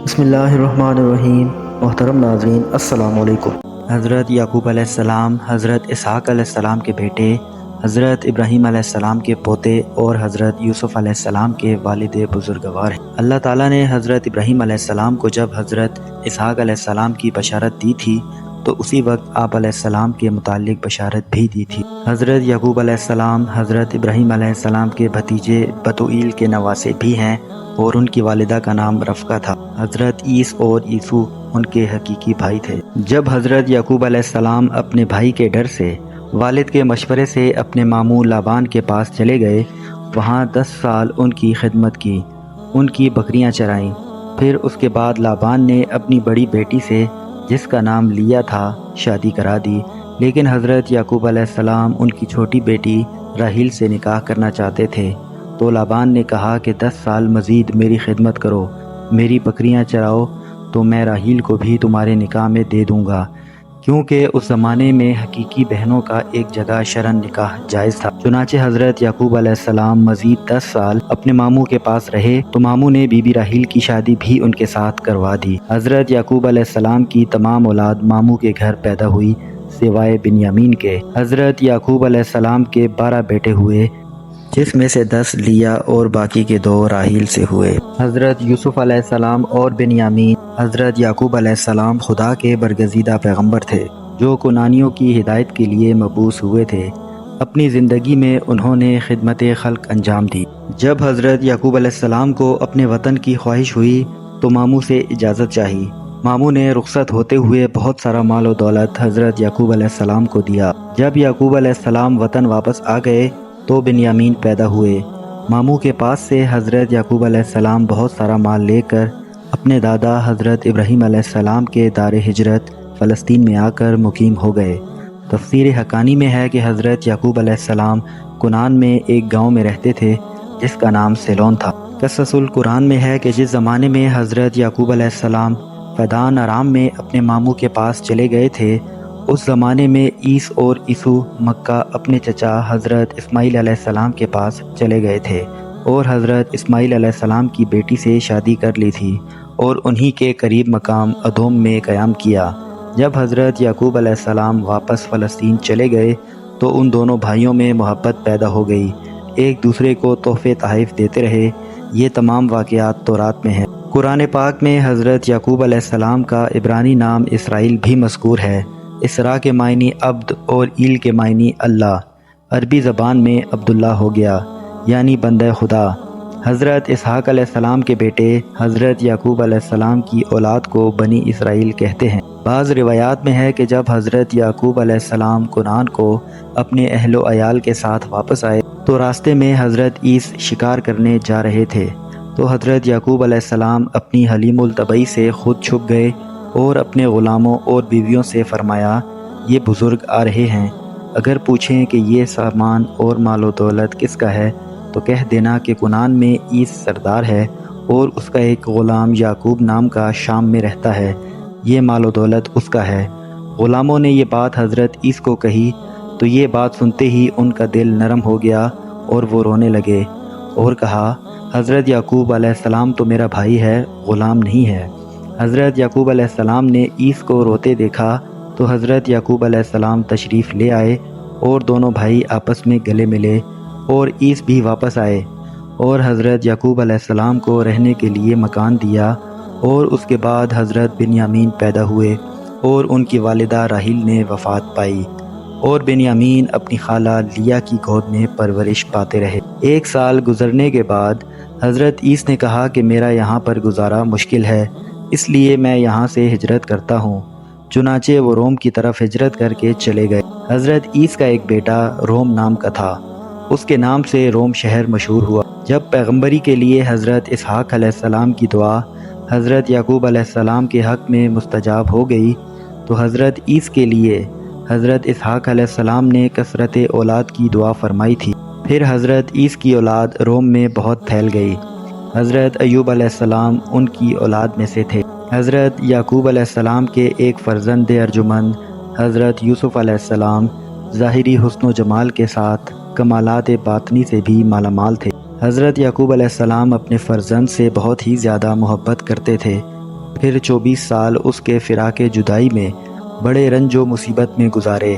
بسم اللہ الرحمن الرحیم۔ محترم ناظرین السلام علیکم۔ حضرت یعقوب علیہ السلام حضرت اسحاق علیہ السلام کے بیٹے، حضرت ابراہیم علیہ السلام کے پوتے اور حضرت یوسف علیہ السلام کے والد بزرگوار ہیں۔ اللہ تعالیٰ نے حضرت ابراہیم علیہ السلام کو جب حضرت اسحاق علیہ السلام کی بشارت دی تھی تو اسی وقت آپ علیہ السلام کے متعلق بشارت بھی دی تھی۔ حضرت یعقوب علیہ السلام حضرت ابراہیم علیہ السلام کے بھتیجے بتوئیل کے نواسے بھی ہیں اور ان کی والدہ کا نام رفقہ تھا۔ حضرت عیس اور عیسو ان کے حقیقی بھائی تھے۔ جب حضرت یعقوب علیہ السلام اپنے بھائی کے ڈر سے والد کے مشورے سے اپنے ماموں لابان کے پاس چلے گئے، وہاں 10 سال ان کی خدمت کی، ان کی بکریاں چرائیں۔ پھر اس کے بعد لابان نے اپنی بڑی بیٹی سے، جس کا نام لیا تھا، شادی کرا دی، لیکن حضرت یعقوب علیہ السلام ان کی چھوٹی بیٹی راحیل سے نکاح کرنا چاہتے تھے۔ تو لابان نے کہا کہ 10 سال مزید میری خدمت کرو، میری بکریاں چراؤ، تو میں راحیل کو بھی تمہارے نکاح میں دے دوں گا، کیونکہ اس زمانے میں حقیقی بہنوں کا ایک جگہ شرعاً نکاح جائز تھا۔ چنانچہ حضرت یعقوب علیہ السلام مزید 10 سال اپنے ماموں کے پاس رہے تو ماموں نے بی بی راحیل کی شادی بھی ان کے ساتھ کروا دی۔ حضرت یعقوب علیہ السلام کی تمام اولاد ماموں کے گھر پیدا ہوئی سوائے بنیامین کے۔ حضرت یعقوب علیہ السلام کے 12 بیٹے ہوئے، جس میں سے 10 لیا اور باقی کے 2 راحیل سے ہوئے۔ حضرت یوسف علیہ السلام اور بنیامین حضرت یعقوب علیہ السلام خدا کے برگزیدہ پیغمبر تھے، جو کنانیوں کی ہدایت کے لیے مبعوث ہوئے تھے۔ اپنی زندگی میں انہوں نے خدمت خلق انجام دی۔ جب حضرت یعقوب علیہ السلام کو اپنے وطن کی خواہش ہوئی تو ماموں سے اجازت چاہی۔ ماموں نے رخصت ہوتے ہوئے بہت سارا مال و دولت حضرت یعقوب علیہ السلام کو دیا۔ جب یعقوب علیہ السلام وطن واپس آ گئے تو بنیامین پیدا ہوئے۔ ماموں کے پاس سے حضرت یعقوب علیہ السلام بہت سارا مال لے کر اپنے دادا حضرت ابراہیم علیہ السلام کے دار ہجرت فلسطین میں آ کر مقیم ہو گئے۔ تفسیر حقانی میں ہے کہ حضرت یعقوب علیہ السلام کنعان میں ایک گاؤں میں رہتے تھے جس کا نام سیلون تھا۔ قصص القرآن میں ہے کہ جس زمانے میں حضرت یعقوب علیہ السلام فدان ارام میں اپنے ماموں کے پاس چلے گئے تھے، اس زمانے میں عیس اور عیسو مکہ اپنے چچا حضرت اسماعیل علیہ السلام کے پاس چلے گئے تھے اور حضرت اسماعیل علیہ السلام کی بیٹی سے شادی کر لی تھی اور انہی کے قریب مقام ادوم میں قیام کیا۔ جب حضرت یعقوب علیہ السلام واپس فلسطین چلے گئے تو ان دونوں بھائیوں میں محبت پیدا ہو گئی، ایک دوسرے کو تحفے تحائف دیتے رہے۔ یہ تمام واقعات تورات میں ہیں۔ قرآن پاک میں حضرت یعقوب علیہ السلام کا عبرانی نام اسرائیل بھی مذکور ہے۔ اسرا کے معنی عبد اور ایل کے معنی اللہ، عربی زبان میں عبداللہ ہو گیا، یعنی بندہ خدا۔ حضرت اسحاق علیہ السلام کے بیٹے حضرت یعقوب علیہ السلام کی اولاد کو بنی اسرائیل کہتے ہیں۔ بعض روایات میں ہے کہ جب حضرت یعقوب علیہ السلام کنعان کو اپنے اہل و عیال کے ساتھ واپس آئے تو راستے میں حضرت عیس شکار کرنے جا رہے تھے، تو حضرت یعقوب علیہ السلام اپنی حلیم الطبعی سے خود چھپ گئے اور اپنے غلاموں اور بیویوں سے فرمایا، یہ بزرگ آ رہے ہیں، اگر پوچھیں کہ یہ سامان اور مال و دولت کس کا ہے تو کہہ دینا کہ کنعان میں عیس سردار ہے اور اس کا ایک غلام یعقوب نام کا شام میں رہتا ہے، یہ مال و دولت اس کا ہے۔ غلاموں نے یہ بات حضرت عیس کو کہی تو یہ بات سنتے ہی ان کا دل نرم ہو گیا اور وہ رونے لگے اور کہا، حضرت یعقوب علیہ السلام تو میرا بھائی ہے، غلام نہیں ہے۔ حضرت یعقوب علیہ السلام نے عیس کو روتے دیکھا تو حضرت یعقوب علیہ السلام تشریف لے آئے اور دونوں بھائی آپس میں گلے ملے اور عیس بھی واپس آئے اور حضرت یعقوب علیہ السلام کو رہنے کے لیے مکان دیا، اور اس کے بعد حضرت بنیامین پیدا ہوئے اور ان کی والدہ راحیل نے وفات پائی اور بنیامین اپنی خالہ لیا کی گود میں پرورش پاتے رہے۔ 1 سال گزرنے کے بعد حضرت عیس نے کہا کہ میرا یہاں پر گزارا مشکل ہے، اس لیے میں یہاں سے ہجرت کرتا ہوں۔ چنانچہ وہ روم کی طرف ہجرت کر کے چلے گئے۔ حضرت عیس کا ایک بیٹا روم نام کا تھا، اس کے نام سے روم شہر مشہور ہوا۔ جب پیغمبری کے لیے حضرت اسحاق علیہ السلام کی دعا حضرت یعقوب علیہ السلام کے حق میں مستجاب ہو گئی تو حضرت عیس کے لیے حضرت اسحاق علیہ السلام نے کثرت اولاد کی دعا فرمائی تھی۔ پھر حضرت عیس کی اولاد روم میں بہت پھیل گئی۔ حضرت ایوب علیہ السلام ان کی اولاد میں سے تھے۔ حضرت یعقوب علیہ السلام کے ایک فرزند ارجمند حضرت یوسف علیہ السلام ظاہری حسن و جمال کے ساتھ کمالات باطنی سے بھی مالا مال تھے۔ حضرت یعقوب علیہ السلام اپنے فرزند سے بہت ہی زیادہ محبت کرتے تھے پھر 24 سال اس کے فراق جدائی میں بڑے رنج و مصیبت میں گزارے۔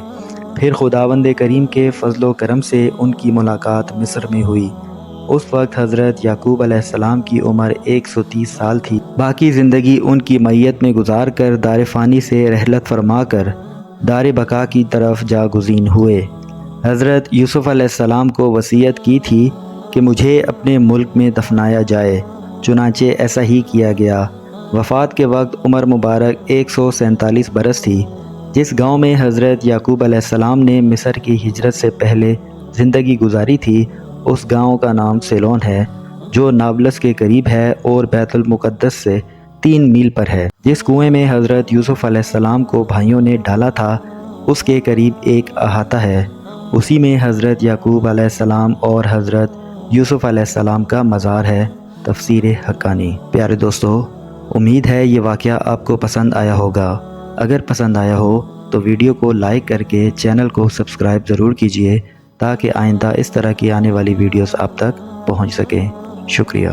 پھر خداوند کریم کے فضل و کرم سے ان کی ملاقات مصر میں ہوئی۔ اس وقت حضرت یعقوب علیہ السلام کی عمر 130 سال تھی۔ باقی زندگی ان کی میت میں گزار کر دار فانی سے رحلت فرما کر دار بقا کی طرف جا گزین ہوئے۔ حضرت یوسف علیہ السلام کو وصیت کی تھی کہ مجھے اپنے ملک میں دفنایا جائے، چنانچہ ایسا ہی کیا گیا۔ وفات کے وقت عمر مبارک 147 برس تھی۔ جس گاؤں میں حضرت یعقوب علیہ السلام نے مصر کی ہجرت سے پہلے زندگی گزاری تھی، اس گاؤں کا نام سیلون ہے، جو نابلس کے قریب ہے اور بیت المقدس سے 3 میل پر ہے۔ جس کنویں میں حضرت یوسف علیہ السلام کو بھائیوں نے ڈالا تھا، اس کے قریب ایک احاطہ ہے، اسی میں حضرت یعقوب علیہ السلام اور حضرت یوسف علیہ السلام کا مزار ہے۔ تفسیر حقانی۔ پیارے دوستو، امید ہے یہ واقعہ آپ کو پسند آیا ہوگا۔ اگر پسند آیا ہو تو ویڈیو کو لائک کر کے چینل کو سبسکرائب ضرور کیجیے تاکہ آئندہ اس طرح کی آنے والی ویڈیوز آپ تک پہنچ سکیں۔ شکریہ۔